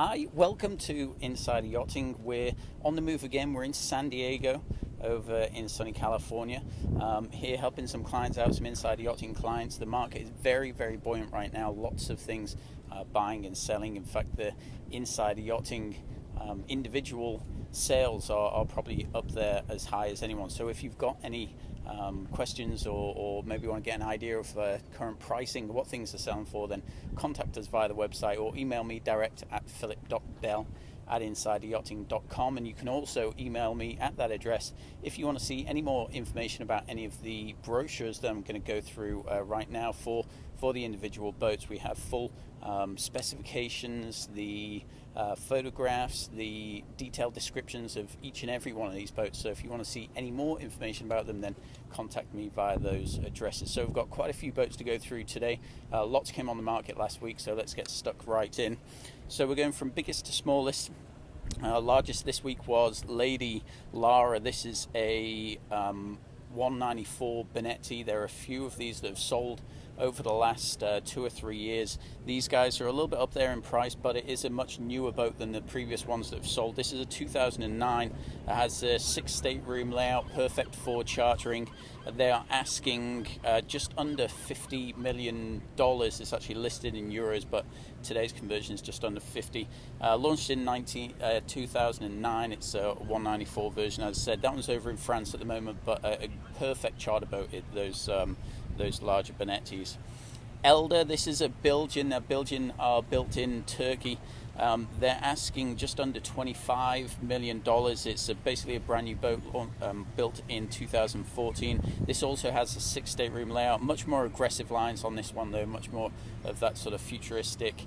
Hi, welcome to Insider Yachting. We're on the move again. We're in San Diego over in sunny California. Here helping some clients out, some Insider Yachting clients. The market is very, very buoyant right now. Lots of things buying and selling. In fact, the Insider Yachting individual sales are probably up there as high as anyone. So if you've got any questions or maybe want to get an idea of current pricing, what things are selling for, then contact us via the website or email me direct at philip.bell@insideryachting.com, and you can also email me at that address if you want to see any more information about any of the brochures that I'm going to go through right now for the individual boats. We have full specifications, the photographs, the detailed descriptions of each and every one of these boats. So if you want to see any more information about them, then contact me via those addresses. So we've got quite a few boats to go through today. Lots came on the market last week, so let's get stuck right in. So we're going from biggest to smallest. Largest this week was Lady Lara. This is a 194 Benetti. There are a few of these that have sold over the last 2 or 3 years. These guys are a little bit up there in price, but it is a much newer boat than the previous ones that have sold. This is a 2009. It has a 6 stateroom layout, perfect for chartering. They are asking just under $50 million. It's actually listed in euros, but today's conversion is just under 50. Launched in 2009. It's a 194 version, as I said. That one's over in France at the moment, but a perfect charter boat, those larger Benettis. Elder, this is a Bilgin. Bilgin are built in Turkey. They're asking just under $25 million. It's basically a brand new boat built in 2014. This also has a 6 stateroom layout. Much more aggressive lines on this one though, much more of that sort of futuristic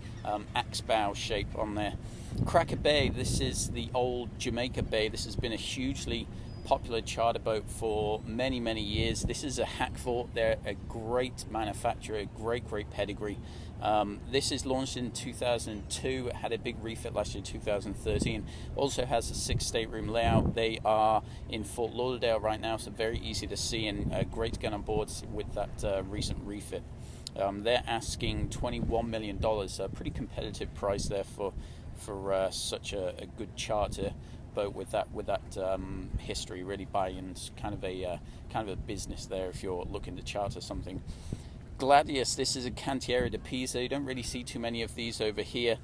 axe bow shape on there. Cracker Bay, this is the old Jamaica Bay. This has been a hugely popular charter boat for many years. This is a Hackfort. They're a great manufacturer, great pedigree. This is launched in 2002. It had a big refit last year, 2013. Also has a 6 stateroom layout. They are in Fort Lauderdale right now, so very easy to see and great to get on board with that recent refit. They're asking $21 million, a pretty competitive price there for such a good charter boat with that history, really buying kind of a business there if you're looking to charter something. Gladius, this is a Cantiera de Pisa. You don't really see too many of these over here.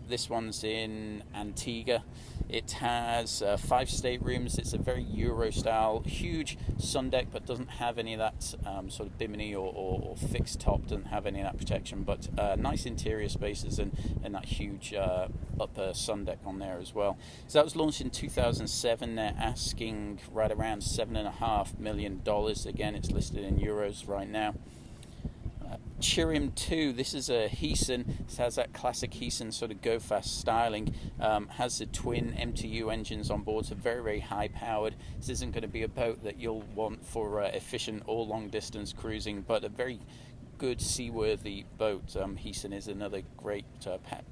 This one's in Antigua. It has 5 staterooms. It's a very Euro style, huge sun deck, but doesn't have any of that sort of bimini or fixed top, doesn't have any of that protection, but nice interior spaces and that huge upper sun deck on there as well. So that was launched in 2007. They're asking right around $7.5 million. Again, it's listed in euros right now. Chirim 2, this is a Heeson. It has that classic Heeson sort of go fast styling. Has the twin MTU engines on board, so very high powered. This isn't going to be a boat that you'll want for efficient or long distance cruising, but a very good seaworthy boat. Heeson is another great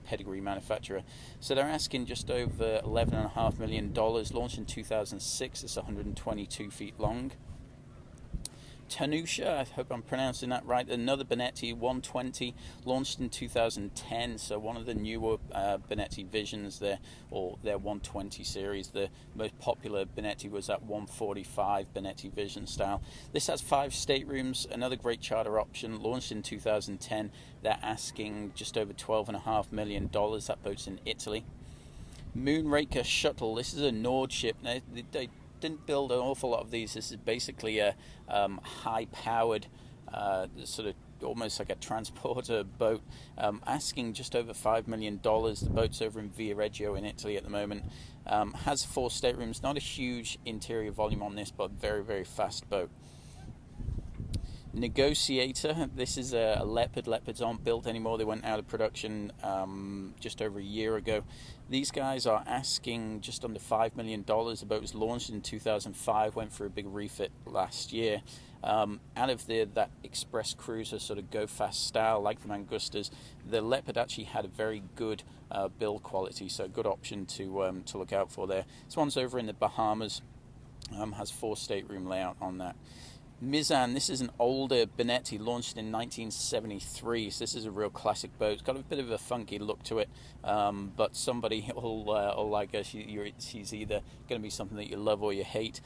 pedigree manufacturer. So they're asking just over $11.5 million. Launched in 2006. It's 122 feet long. Tanusha, I hope I'm pronouncing that right, another Benetti 120, launched in 2010, so one of the newer Benetti Visions there, or their 120 series. The most popular Benetti was that 145 Benetti Vision style. This has 5 staterooms, another great charter option, launched in 2010. They're asking just over $12.5 million. That boat's in Italy. Moonraker Shuttle, this is a Nord ship. They didn't build an awful lot of these. This is basically a high-powered sort of almost like a transporter boat, asking just over $5 million. The boat's over in Viareggio in Italy at the moment. Has 4 staterooms. Not a huge interior volume on this, but very fast boat. Negotiator, this is a Leopard. Leopards aren't built anymore. They went out of production just over a year ago. These guys are asking just under $5 million. The boat was launched in 2005, went for a big refit last year. Out of that express cruiser sort of go fast style like the Mangustas, the Leopard actually had a very good build quality, so a good option to look out for there. This one's over in the Bahamas, has 4 stateroom layout on that. Mizan, this is an older Benetti, launched in 1973, so this is a real classic boat. It's got a bit of a funky look to it, but somebody will like her. She's either going to be something that you love or you hate.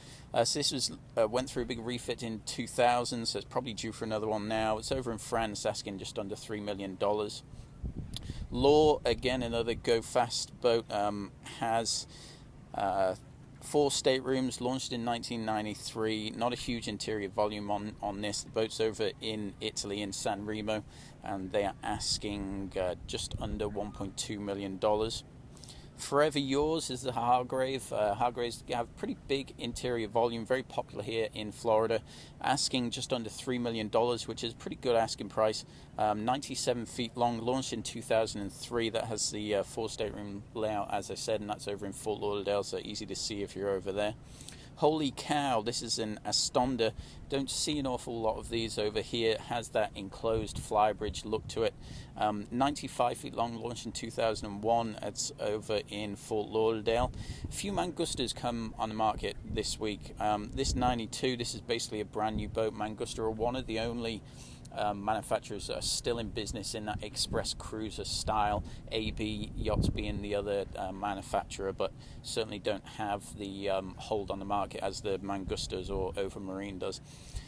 So this went through a big refit in 2000, so it's probably due for another one now. It's over in France, asking just under $3 million. Law, again, another go fast boat, has 4 staterooms, launched in 1993. Not a huge interior volume on this. The boat's over in Italy, in San Remo, and they are asking just under $1.2 million. Forever Yours is the Hargrave. Hargraves have pretty big interior volume, very popular here in Florida, asking just under $3 million, which is a pretty good asking price. 97 feet long, launched in 2003. That has the 4 stateroom layout, as I said, and that's over in Fort Lauderdale, so easy to see if you're over there. Holy Cow, this is an Astonda. Don't see an awful lot of these over here. It has that enclosed flybridge look to it. 95 feet long, launched in 2001. It's over in Fort Lauderdale. A few Mangustas come on the market this week. This 92, this is basically a brand new boat. Mangusta are one of the only manufacturers that are still in business in that express cruiser style, AB Yachts being the other manufacturer, but certainly don't have the hold on the market as the Mangustas or Overmarine does.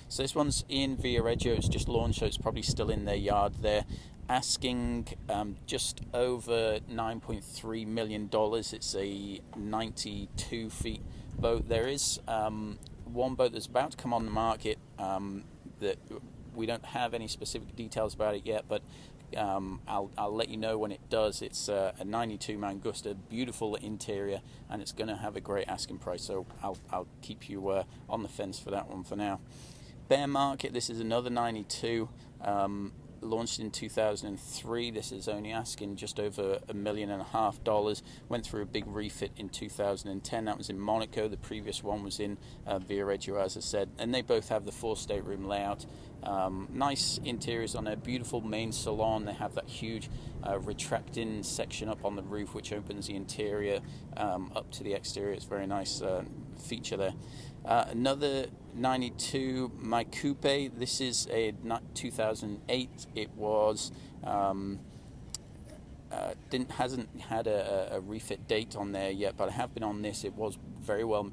So this one's in Viareggio. It's just launched, so it's probably still in their yard there, asking just over $9.3 million. It's a 92 feet boat. There is one boat that's about to come on the market that we don't have any specific details about it yet, but I'll let you know when it does. It's a 92 Mangusta, beautiful interior, and it's going to have a great asking price, so I'll keep you on the fence for that one for now. Bear Market, this is another 92, launched in 2003. This is only asking just over $1.5 million. Went through a big refit in 2010. That was in Monaco. The previous one was in Viareggio, as I said, and they both have the 4 stateroom layout. Nice interiors on a beautiful main salon. They have that huge retracting section up on the roof, which opens the interior up to the exterior. It's a very nice feature there. Another 92 My Coupe. This is a 2008. It was hasn't had a refit date on there yet, but I have been on this. It was very well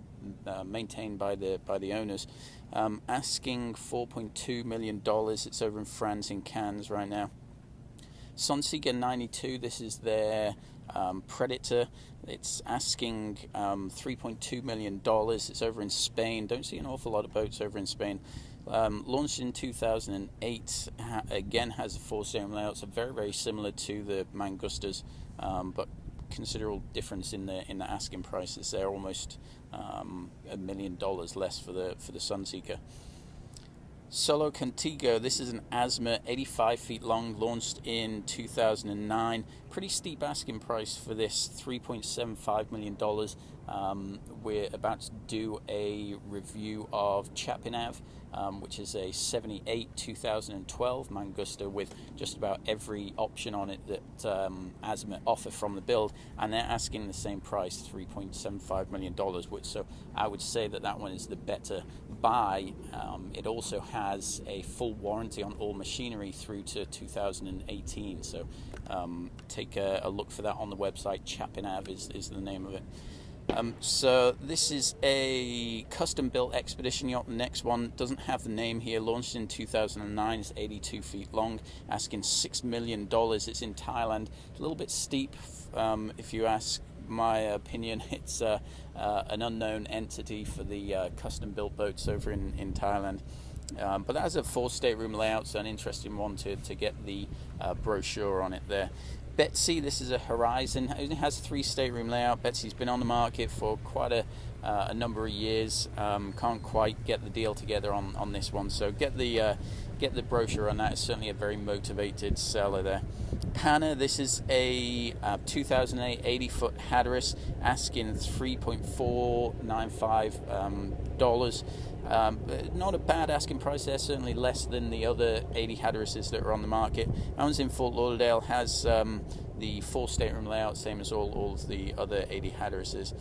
maintained by the owners. Asking $4.2 million. It's over in France, in Cannes right now. Sunseeker 92. This is their Predator. It's asking $3.2 million. It's over in Spain. Don't see an awful lot of boats over in Spain. Launched in 2008. Again, has a 4 stateroom layout, so very, very similar to the Mangustas, but considerable difference in the asking prices. They're almost $1 million less for the Sunseeker. Solo Contigo, this is an Asma, 85 feet long, launched in 2009. Pretty steep asking price for this, $3.75 million. We're about to do a review of Chapinav, which is a 78 2012 Mangusta with just about every option on it that Asma offer from the build, and they're asking the same price, $3.75 million, which, so I would say that one is the better buy. It also has a full warranty on all machinery through to 2018, so take a look for that on the website. Chapinav is the name of it. So this is a custom-built expedition yacht. The next one doesn't have the name here. Launched in 2009. It's 82 feet long. Asking $6 million. It's in Thailand. It's a little bit steep, if you ask my opinion. It's an unknown entity for the custom-built boats over in Thailand. But that has a 4 stateroom layout, so an interesting one to get the brochure on it there. Betsy, this is a Horizon. It only has 3 stateroom layout. Betsy's been on the market for quite a number of years. Can't quite get the deal together on this one, so get the brochure on that. It's certainly a very motivated seller there. Pana, this is a 2008 80-foot Hatteras, asking $3.495. Not a bad asking price there, certainly less than the other 80 Hatterases that are on the market. Ours in Fort Lauderdale has the 4 stateroom layout, same as all of the other 80 Hatterases.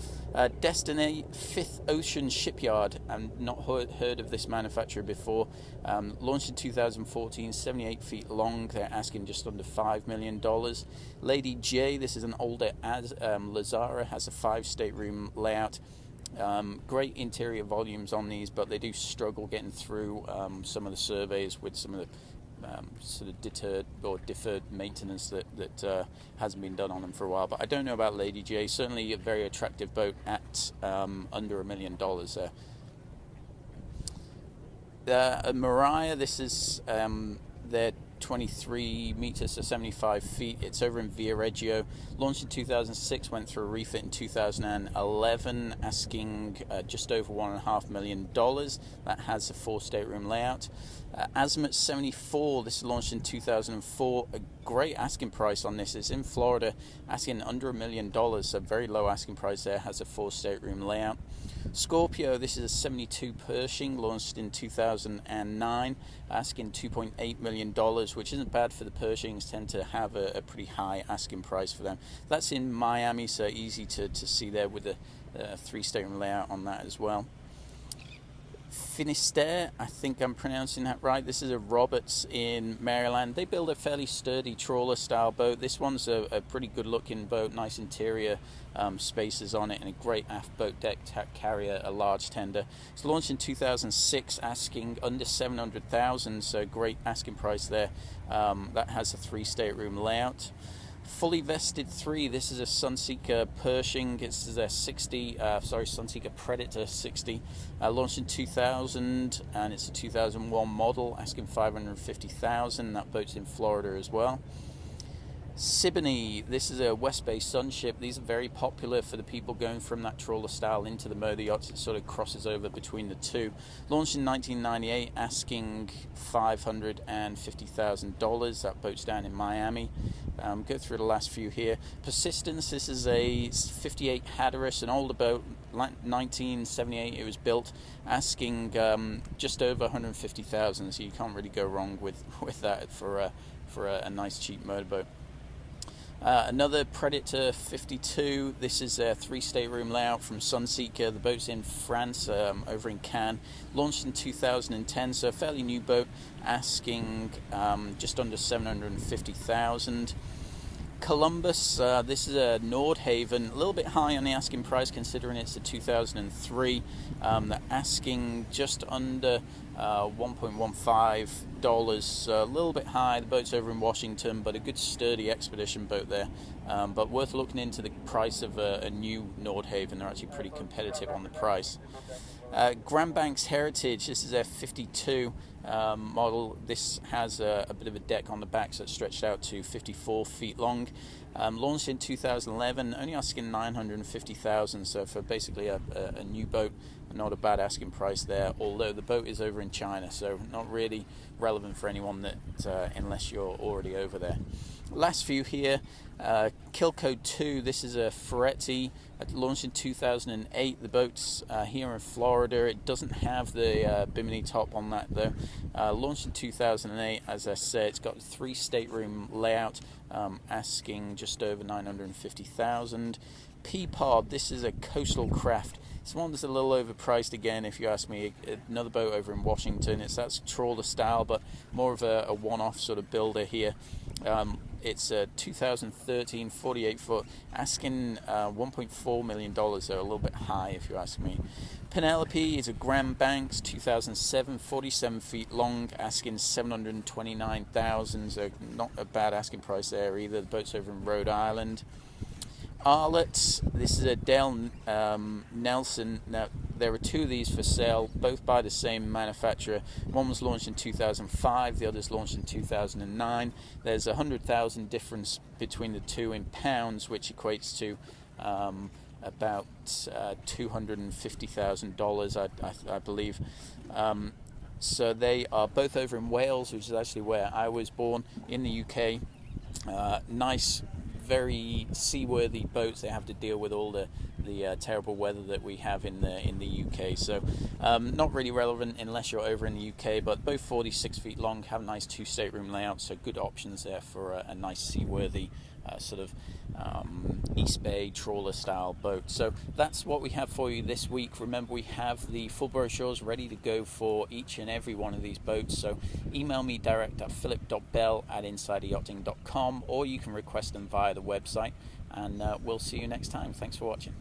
Destiny Fifth Ocean Shipyard, I've not heard of this manufacturer before. Launched in 2014, 78 feet long. They're asking just under $5 million. Lady J, this is an older Lazara, has a 5 stateroom layout. Great interior volumes on these, but they do struggle getting through some of the surveys with some of the sort of deferred maintenance that hasn't been done on them for a while. But I don't know about Lady J. Certainly a very attractive boat at under $1 million there. Mariah, this is their 23 meters to 75 feet. It's over in Viareggio. Launched in 2006, went through a refit in 2011, asking just over $1.5 million. That has a 4 stateroom layout. Azimuth 74, this is launched in 2004. A great asking price on this. It's in Florida, asking under $1 million, so very low asking price there. Has a 4 stateroom layout. Scorpio, this is a 72 Pershing, launched in 2009, asking $2.8 million, which isn't bad for the Pershings. Tend to have a pretty high asking price for them. That's in Miami, so easy to see there with the 3 stateroom layout on that as well. Finisterre, I think I'm pronouncing that right. This is a Roberts in Maryland. They build a fairly sturdy trawler style boat. This one's a pretty good looking boat, nice interior spaces on it, and a great aft boat deck to carry a large tender. It's launched in 2006, asking under $700,000, so great asking price there. That has a 3 stateroom layout. Fully vested 3, this is a Sunseeker Pershing. It's a Sunseeker Predator 60, launched in 2000, and it's a 2001 model, asking $550,000. That boat's in Florida as well. Siboney, this is a West Bay Sunship. These are very popular for the people going from that trawler style into the motor yachts. It sort of crosses over between the two. Launched in 1998, asking $550,000. That boat's down in Miami. Go through the last few here. Persistence, this is a 58 Hatteras, an older boat, 1978 it was built, asking just over $150,000, so you can't really go wrong with that for a nice cheap motorboat. Another Predator 52, this is a 3 stateroom layout from Sunseeker. The boat's in France, over in Cannes. Launched in 2010, so a fairly new boat, asking just under $750,000. Columbus, this is a Nordhaven, a little bit high on the asking price considering it's a 2003. They're asking just under $1.15, a little bit high. The boat's over in Washington, but a good sturdy expedition boat there. But worth looking into the price of a new Nordhaven. They're actually pretty competitive on the price. Grand Banks Heritage, this is a 52 model. This has a bit of a deck on the back, so it's stretched out to 54 feet long. Launched in 2011, only asking $950,000, so for basically a new boat, not a bad asking price there, although the boat is over in China, so not really relevant for anyone that unless you're already over there. Last few here, Kilco 2, this is a Ferretti, launched in 2008. The boat's here in Florida. It doesn't have the bimini top on that though. Launched in 2008, as I said. It's got a 3 stateroom layout, asking just over $950,000. Peapod, this is a coastal craft. This one's a little overpriced again, if you ask me. Another boat over in Washington. That's trawler style, but more of a one-off sort of builder here. It's a 2013 48 foot, asking $1.4 million, so a little bit high if you ask me. Penelope is a Grand Banks 2007, 47 feet long, asking $729,000, so not a bad asking price there either. The boat's over in Rhode Island. Arlott, this is a Dale Nelson. Now, there are 2 of these for sale, both by the same manufacturer. One was launched in 2005, the other's launched in 2009. There's a 100,000 difference between the 2 in pounds, which equates to about $250,000, I believe. So they are both over in Wales, which is actually where I was born, in the UK. Nice, very seaworthy boats. They have to deal with all the the terrible weather that we have in the UK. So not really relevant unless you're over in the UK, but both 46 feet long, have a nice 2 stateroom layout, so good options there for a nice seaworthy sort of East Bay trawler style boat. So that's what we have for you this week. Remember, we have the full brochures ready to go for each and every one of these boats, so email me direct at philip.bell@insideryachting.com, or you can request them via the website, and we'll see you next time. Thanks for watching.